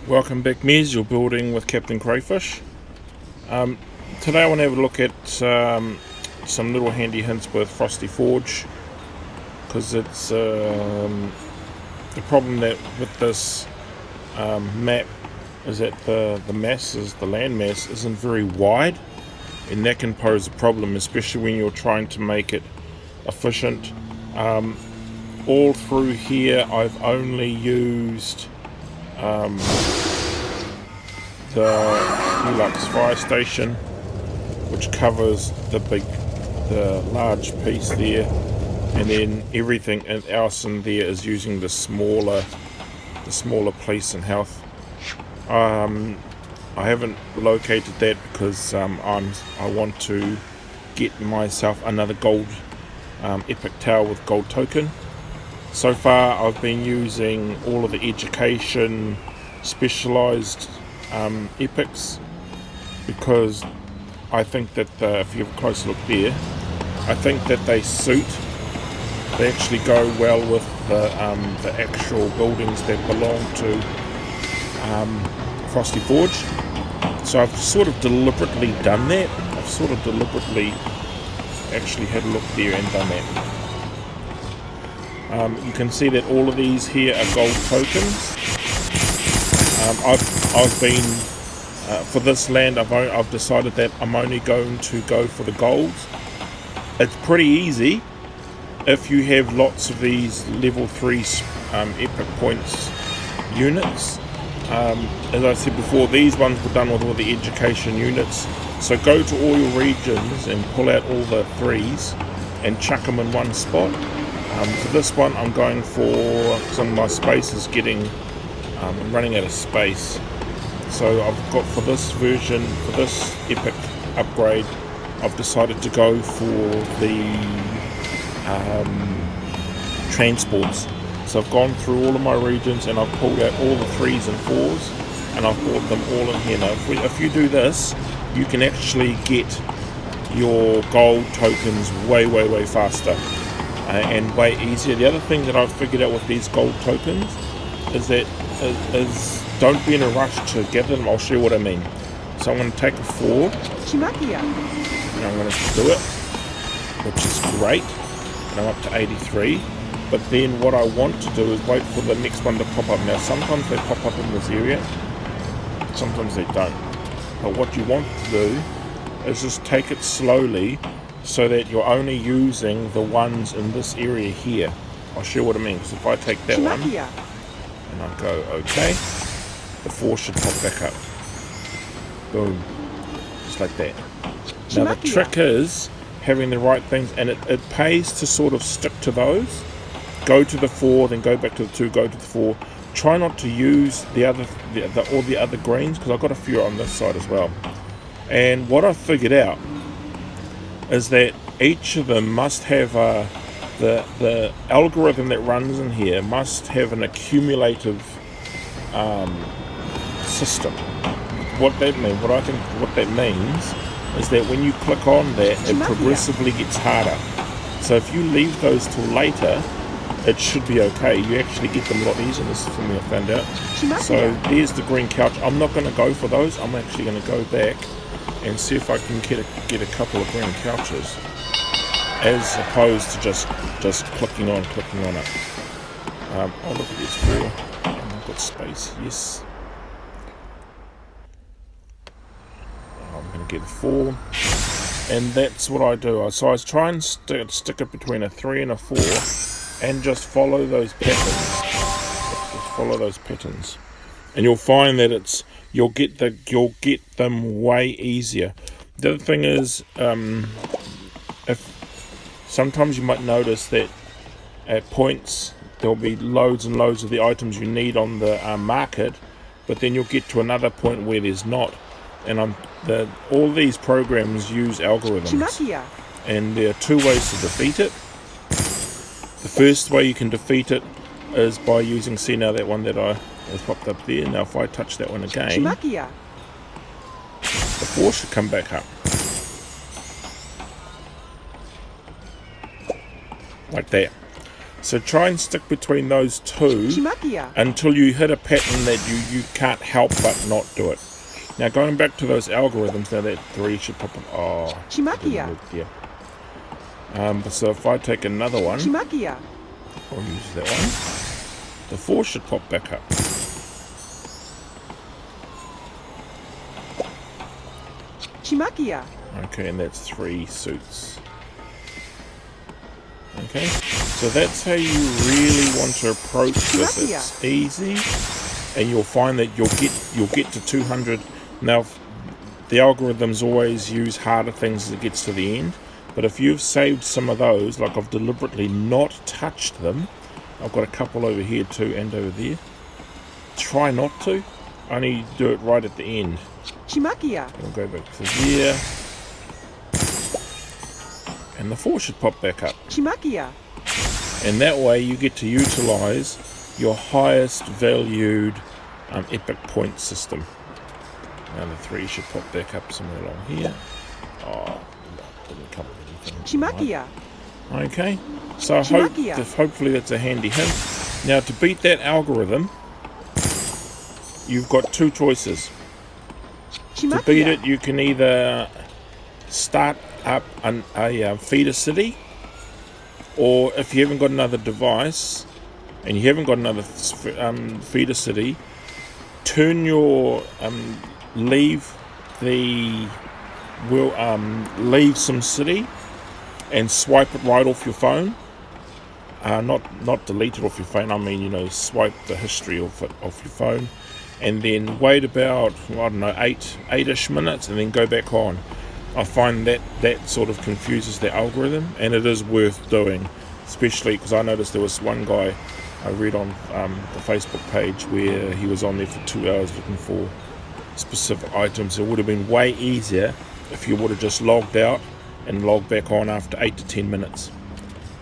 Welcome back, Mez. You're building with Captain Crayfish. Today I want to have a look at some little handy hints with Frosty Forge, because it's the problem that with this map is that the land mass isn't very wide, and that can pose a problem, especially when you're trying to make it efficient. All through here I've only used the Deluxe Fire Station, which covers the large piece there, and then everything else in there is using the smaller police and health. I haven't located that because I want to get myself another gold epic tower with gold token. So far I've been using all of the education specialized epics, because I think that if you have a closer look there, I think that they actually go well with the actual buildings that belong to Frosty Forge. So I've sort of deliberately done that. I've sort of deliberately actually had a look there and done that. You can see that all of these here are gold tokens. I've been for this land. I've decided that I'm only going to go for the golds. It's pretty easy if you have lots of these level 3 epic points units. As I said before, these ones were done with all the education units. So go to all your regions and pull out all the 3s and chuck them in one spot. For this one I'm going for, because my space is getting, I'm running out of space. So I've got, for this version, for this epic upgrade, I've decided to go for the transports. So I've gone through all of my regions and I've pulled out all the 3s and 4s, and I've brought them all in here. Now if you do this, you can actually get your gold tokens way faster. And way easier. The other thing that I've figured out with these gold tokens is that don't be in a rush to gather them. I'll show you what I mean. So I'm going to take a 4 and I'm going to do it, which is great, and I'm up to 83. But then what I want to do is wait for the next one to pop up. Now sometimes they pop up in this area, sometimes they don't. But what you want to do is just take it slowly, so that you're only using the ones in this area here. I'll show you what I mean. Because if I take that one and I go OK, the 4 should pop back up. Boom. Just like that. Now the trick is having the right things, and it pays to sort of stick to those. Go to the 4, then go back to the 2, go to the 4. Try not to use all the other greens, because I've got a few on this side as well. And what I've figured out is that each of them must have the algorithm that runs in here must have an accumulative system. What that means is that when you click on that, it progressively gets harder. So if you leave those till later, it should be okay. You actually get them a lot easier. This is something I found out. So there's the green couch. I'm not going to go for those. I'm actually going to go back and see if I can get a couple of green couches, as opposed to just clicking on it. I'll look at this 4, and I've got space. Yes. I'm going to get a 4, and that's what I do. So I try and stick it between a 3 and a 4, and just follow those patterns. Just follow those patterns, and you'll find that you'll get them way easier. The other thing is, if sometimes you might notice that at points there'll be loads and loads of the items you need on the market, but then you'll get to another point where there's not. And all these programs use algorithms, and there are 2 ways to defeat it. The first way you can defeat it is by using, see now that one that has popped up there. Now if I touch that one again, the 4 should come back up. Like that. So try and stick between those two until you hit a pattern that you can't help but not do it. Now going back to those algorithms, now that 3 should pop up. Oh, it didn't work there. So if I take another one, I'll use that one. The 4 should pop back up. Okay, and that's 3 suits. Okay, so that's how you really want to approach this. It's easy, and you'll find that you'll get to 200. Now, the algorithms always use harder things as it gets to the end. But if you've saved some of those, like I've deliberately not touched them, I've got a couple over here too and over there. Try not to, only do it right at the end. We'll go back to there. And the 4 should pop back up. And that way you get to utilize your highest valued epic point system. Now the 3 should pop back up somewhere along here. Oh, didn't come with anything. Okay, so hopefully that's a handy hint. Now to beat that algorithm, you've got 2 choices. To beat it, you can either start up a feeder city, or if you haven't got another device and you haven't got another feeder city, turn your leave SimCity and swipe it right off your phone. Not delete it off your phone. I mean, swipe the history off your phone, and then wait about 8-ish minutes, and then go back on. I find that sort of confuses the algorithm, and it is worth doing, especially because I noticed there was one guy I read on the Facebook page where he was on there for 2 hours looking for specific items. It would have been way easier if you would have just logged out and logged back on after 8 to 10 minutes.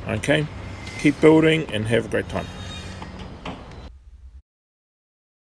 Okay, keep building and have a great time.